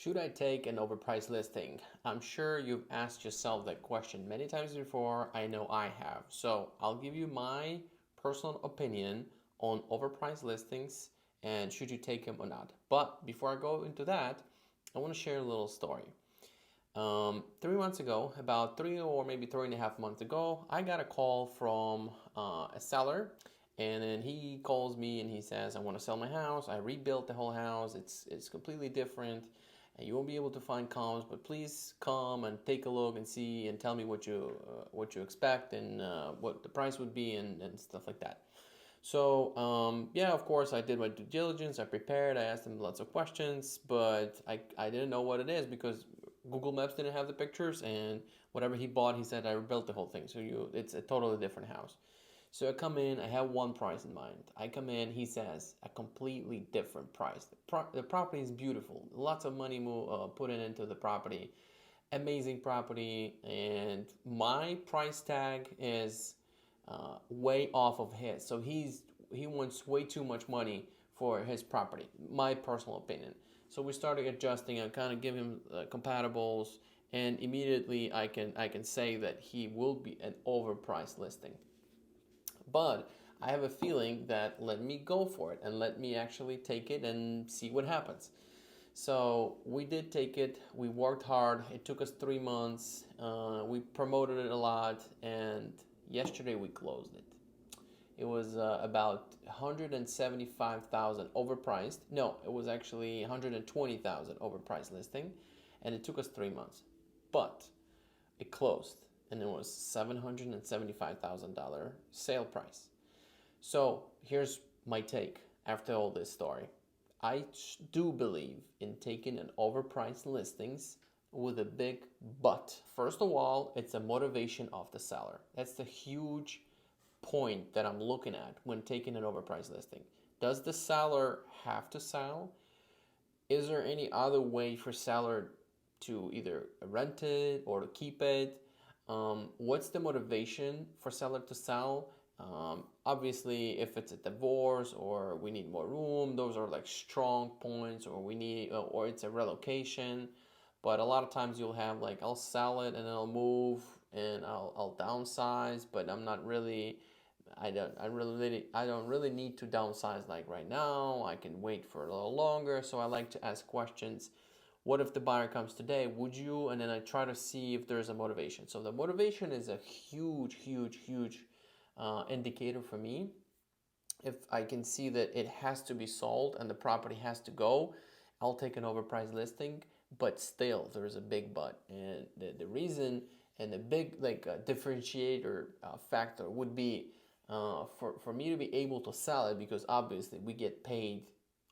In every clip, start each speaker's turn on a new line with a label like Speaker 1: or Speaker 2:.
Speaker 1: Should I take an overpriced listing? I'm sure you've asked yourself that question many times before. I know I have. So I'll give you my personal opinion on overpriced listings and should you take them or not. But before I go into that, I want to share a little story. 3 months ago, about 3 or maybe 3.5 months ago, I got a call from a seller, and then he calls me and he says, "I want to sell my house. I rebuilt the whole house. It's completely different, and you won't be able to find comps. But please come and take a look and see and tell me what you expect and what the price would be and stuff like that." So, yeah, of course, I did my due diligence. I prepared. I asked him lots of questions, but I didn't know what it is because Google Maps didn't have the pictures, and whatever he bought, he said I rebuilt the whole thing. So it's a totally different house. So I come in. I have one price in mind. I come in. He says a completely different price. The property is beautiful. Lots of money put into the property. Amazing property, and my price tag is way off of his. So he wants way too much money for his property. My personal opinion. So we started adjusting and kind of give him compatibles, and immediately I can say that he will be an overpriced listing. But I have a feeling that let me go for it and let me actually take it and see what happens. So we did take it. We worked hard. It took us 3 months. We promoted it a lot, and yesterday we closed it. It was about 175,000 overpriced. No, it was actually 120,000 overpriced listing, and it took us 3 months. But it closed, and it was $775,000 sale price. So here's my take after all this story. I do believe in taking an overpriced listings with a big but. First of all, it's a motivation of the seller. That's the huge point that I'm looking at when taking an overpriced listing. Does the seller have to sell? Is there any other way for seller to either rent it or to keep it? What's the motivation for seller to sell? Obviously, if it's a divorce or we need more room, those are like strong points, or we need, or it's a relocation. But a lot of times you'll have like I'll sell it and then I'll move and I'll downsize, but I'm not really. I don't really need to downsize like right now. I can wait for a little longer. So I like to ask questions. What if the buyer comes today? Would you? And then I try to see if there's a motivation. So the motivation is a huge indicator for me. If I can see that it has to be sold and the property has to go, I'll take an overpriced listing. But still, there's a big but, and the reason and the big differentiator factor would be for me to be able to sell it, because obviously we get paid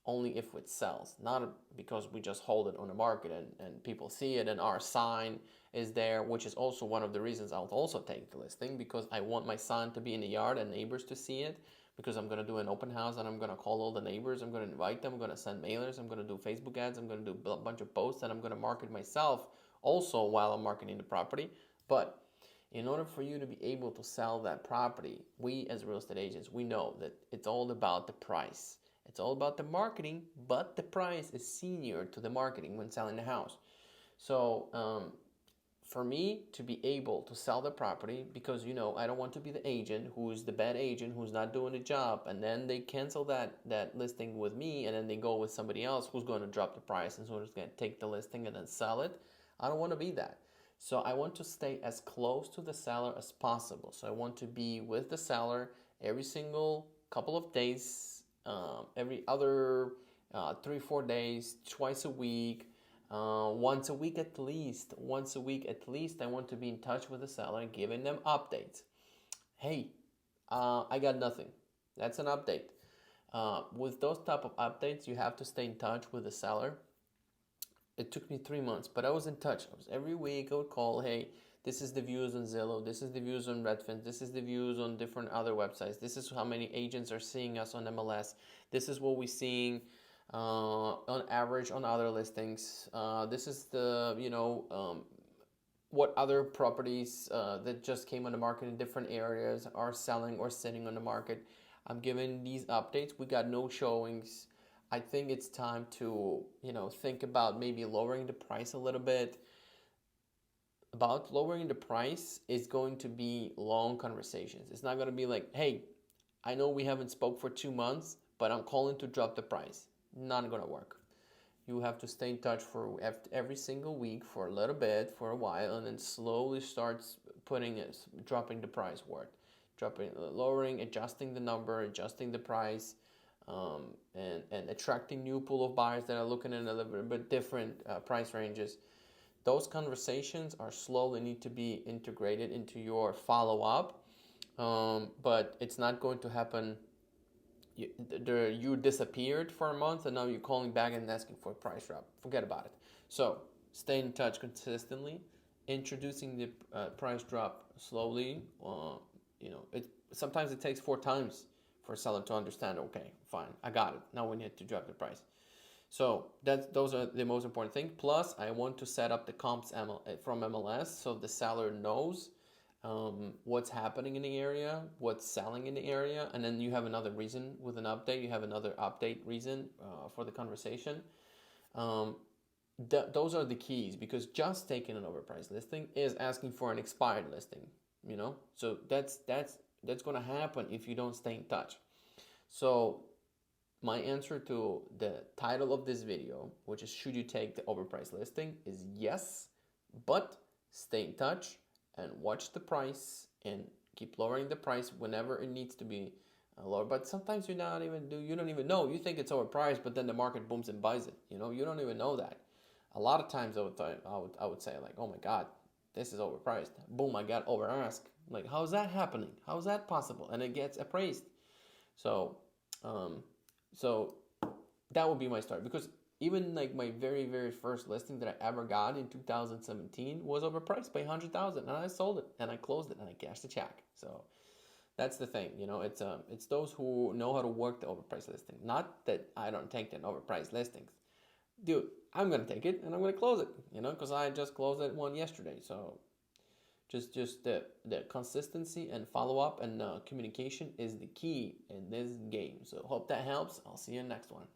Speaker 1: only if it sells, not because we just hold it on the market and people see it and our sign is there, which is also one of the reasons I'll also take the listing, because I want my sign to be in the yard and neighbors to see it, because I'm going to do an open house and I'm going to call all the neighbors, I'm going to invite them, I'm going to send mailers, I'm going to do Facebook ads, I'm going to do a bunch of posts, and I'm going to market myself also while I'm marketing the property. But in order for you to be able to sell that property, we as real estate agents, we know that it's all about the price. It's all about the marketing, but the price is senior to the marketing when selling the house. So for me to be able to sell the property, because I don't want to be the agent who's the bad agent who's not doing the job, and then they cancel that listing with me, and then they go with somebody else who's going to drop the price and so it's going to take the listing and then sell it. I don't want to be that. So I want to stay as close to the seller as possible. So I want to be with the seller every single couple of days, every other 3-4 days, twice a week, once a week at least. Once a week at least, I want to be in touch with the seller, giving them updates. Hey, I got nothing. That's an update. With those type of updates, you have to stay in touch with the seller. It took me 3 months, but I was in touch. Every week I would call, hey, this is the views on Zillow, this is the views on Redfin, this is the views on different other websites, this is how many agents are seeing us on MLS, this is what we're seeing on average on other listings, this is the, what other properties that just came on the market in different areas are selling or sitting on the market. I'm giving these updates. We got no showings. I think it's time to, think about maybe lowering the price a little bit. About lowering the price is going to be long conversations. It's not going to be like, hey, I know we haven't spoke for 2 months, but I'm calling to drop the price. Not going to work. You have to stay in touch for every single week for a little bit, for a while, and then slowly starts dropping the price word, lowering, adjusting the number, adjusting the price, and attracting new pool of buyers that are looking at a little bit different price ranges. Those conversations are slowly need to be integrated into your follow-up, but it's not going to happen. You disappeared for a month and now you're calling back and asking for a price drop. Forget about it. So stay in touch consistently, introducing the price drop slowly. Sometimes it takes 4 times for a seller to understand. Okay, fine, I got it. Now we need to drop the price. So those are the most important thing. Plus, I want to set up the comps from MLS so the seller knows what's happening in the area, what's selling in the area, and then you have another reason with an update. You have another update reason for the conversation. Those are the keys, because just taking an overpriced listing is asking for an expired listing. So that's going to happen if you don't stay in touch. So my answer to the title of this video, which is should you take the overpriced listing, is yes, but stay in touch and watch the price and keep lowering the price whenever it needs to be lower. But sometimes you don't even know. You think it's overpriced, but then the market booms and buys it. You don't even know that. A lot of times I would say like, oh my God, this is overpriced. Boom, I got over asked. Like, how's that happening? How's that possible? And it gets appraised. So that would be my story, because even like my very, very first listing that I ever got in 2017 was overpriced by $100,000, and I sold it and I closed it and I cashed the check. So that's the thing, it's those who know how to work the overpriced listing. Not that I don't take the overpriced listings, dude. I'm gonna take it and I'm gonna close it, because I just closed that one yesterday. So just the consistency and follow-up and communication is the key in this game. So hope that helps. I'll see you in the next one.